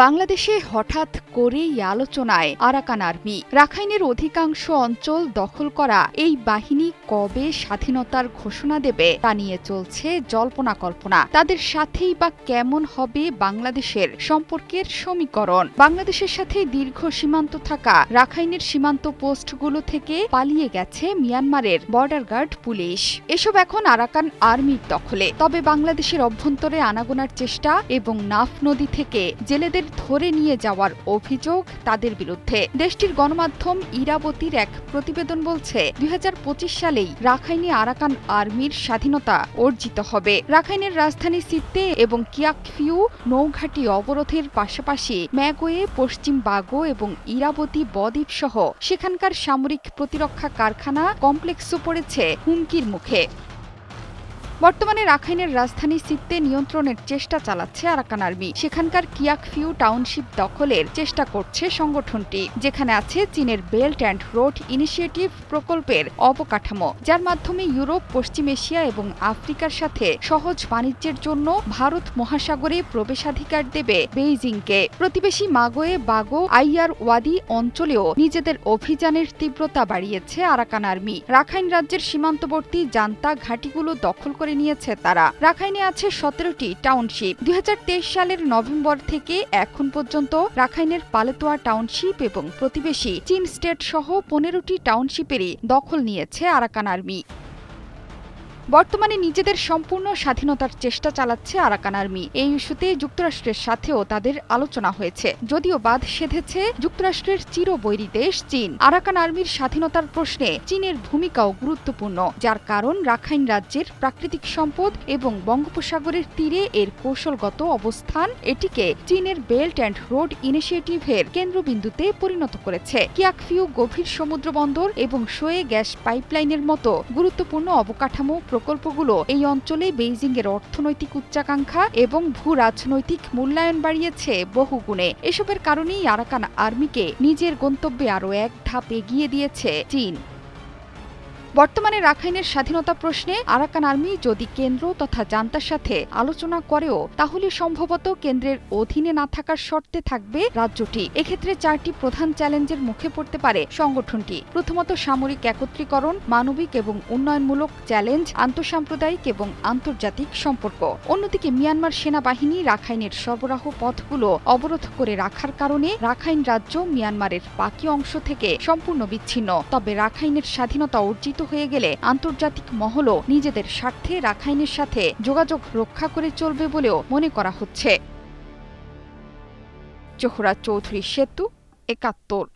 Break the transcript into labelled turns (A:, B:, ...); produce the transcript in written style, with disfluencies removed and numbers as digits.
A: বাংলাদেশে হঠাৎ করেই আলোচনায় আরাকান আর্মি। রাখাইনের অধিকাংশ অঞ্চল দখল করা এই বাহিনী কবে স্বাধীনতার ঘোষণা দেবে তা নিয়ে চলছে জল্পনা কল্পনা। তাদের সাথেই বা কেমন হবে বাংলাদেশের সম্পর্কের সমীকরণ? বাংলাদেশের সাথে দীর্ঘ সীমান্ত থাকা রাখাইনের সীমান্ত পোস্টগুলো থেকে পালিয়ে গেছে মিয়ানমারের বর্ডার গার্ড পুলিশ। এসব এখন আরাকান আর্মির দখলে। তবে বাংলাদেশের অভ্যন্তরে আনাগোনার চেষ্টা এবং নাফ নদী থেকে জেলেদের ধরে নিয়ে যাওয়ার অভিযোগ তাদের বিরুদ্ধে। দেশটির গণমাধ্যম ইরাবতীর এক প্রতিবেদন বলছে ২০২৫ সালেই রাখাইনে আরাকান আর্মির স্বাধীনতা অর্জিত হবে। রাখাইনের রাজধানী সিত্তে এবং কিয়াকফিউ নৌঘাটি অবরোধের পাশাপাশি ম্যাগোয়ে, পশ্চিম বাগো এবং ইরাবতী বদ্বীপ সহ সেখানকার সামরিক প্রতিরক্ষা কারখানা কমপ্লেক্সও পড়েছে হুমকির মুখে। বর্তমানে রাখাইনের রাজধানী সিত্তে নিয়ন্ত্রণের চেষ্টা চালাচ্ছে আরাকান আর্মি। সেখানকার কিয়াকফিউ টাউনশিপ দখলের চেষ্টা করছে সংগঠনটি, যেখানে আছে চীনের বেল্ট অ্যান্ড রোড ইনিশিয়েটিভ প্রকল্পের অবকাঠামো, যার মাধ্যমে ইউরোপ, পশ্চিম এশিয়া এবং আফ্রিকার সাথে সহজ বাণিজ্যের জন্য ভারত মহাসাগরে প্রবেশাধিকার দেবে বেইজিংকে। প্রতিবেশী মাগোয়ে, বাগো, আইয়ার ওয়াদি অঞ্চলেও নিজেদের অভিযানের তীব্রতা বাড়িয়েছে আরাকান আর্মি। রাখাইন রাজ্যের সীমান্তবর্তী জান্তা ঘাঁটিগুলো দখল করে নিয়েছে তারা। রাখাইনে আছে ১৭টি টাউনশিপ। ২০২৩ সালের নভেম্বর থেকে এখন পর্যন্ত রাখাইনের পালেতোয়া টাউনশিপ এবং প্রতিবেশী চীন স্টেট সহ ১৫টি টাউনশিপেরই দখল নিয়েছে আরাকান আর্মি। বর্তমানে নিজেদের সম্পূর্ণ স্বাধীনতার চেষ্টা চালাচ্ছে আরাকান আর্মি। এই ইস্যুতে যুক্তরাষ্ট্রের সাথেও তাদের আলোচনা হয়েছে, যদিও বাদ সেধেছে যুক্তরাষ্ট্রের চিরবৈরী দেশ চীন। আরাকান আর্মির স্বাধীনতার প্রশ্নে চীনের ভূমিকাও গুরুত্বপূর্ণ, যার কারণ রাখাইন রাজ্যের প্রাকৃতিক সম্পদ এবং বঙ্গোপসাগরের তীরে এর কৌশলগত অবস্থান এটিকে চীনের বেল্ট অ্যান্ড রোড ইনিশিয়েটিভের কেন্দ্রবিন্দুতে পরিণত করেছে। কিয়াকফিউ গভীর সমুদ্র বন্দর এবং শোয়ে গ্যাস পাইপলাইনের মতো গুরুত্বপূর্ণ অবকাঠামো প্রকল্পগুলো এই অঞ্চলে বেইজিংয়ের অর্থনৈতিক উচ্চাকাঙ্ক্ষা এবং ভূ রাজনৈতিক মূল্যায়ন বাড়িয়েছে বহুগুণে। এসবের কারণেই আরাকান আর্মিকে নিজের গন্তব্যে আরও এক ধাপ এগিয়ে দিয়েছে চীন। বর্তমানে রাখাইনের স্বাধীনতা প্রশ্নে আরাকান আর্মি যদি কেন্দ্র তথা জান্তার সাথে আলোচনা করেও, তাহলে সম্ভবত কেন্দ্রের অধীনে না থাকার শর্তে থাকবে রাজ্যটি। এক্ষেত্রে ৪টি প্রধান চ্যালেঞ্জের মুখে পড়তে পারে সংগঠনটি। প্রথমত, সামরিক একত্রীকরণ, মানবিক এবং উন্নয়নমূলক চ্যালেঞ্জ, আন্তঃসাম্প্রদায়িক এবং আন্তর্জাতিক সম্পর্ক। অন্যদিকে মিয়ানমার সেনাবাহিনী রাখাইনের সরবরাহ পথগুলো অবরোধ করে রাখার কারণে রাখাইন রাজ্য মিয়ানমারের বাকি অংশ থেকে সম্পূর্ণ বিচ্ছিন্ন। তবে রাখাইনের স্বাধীনতা অর্জিত হয়ে গেলে আন্তর্জাতিক মহলও নিজেদের স্বার্থে রাখাইনের সাথে যোগাযোগ রক্ষা করে চলবে বলেও মনে করা হচ্ছে। জোহরা চৌধুরী সেতু, ৭১।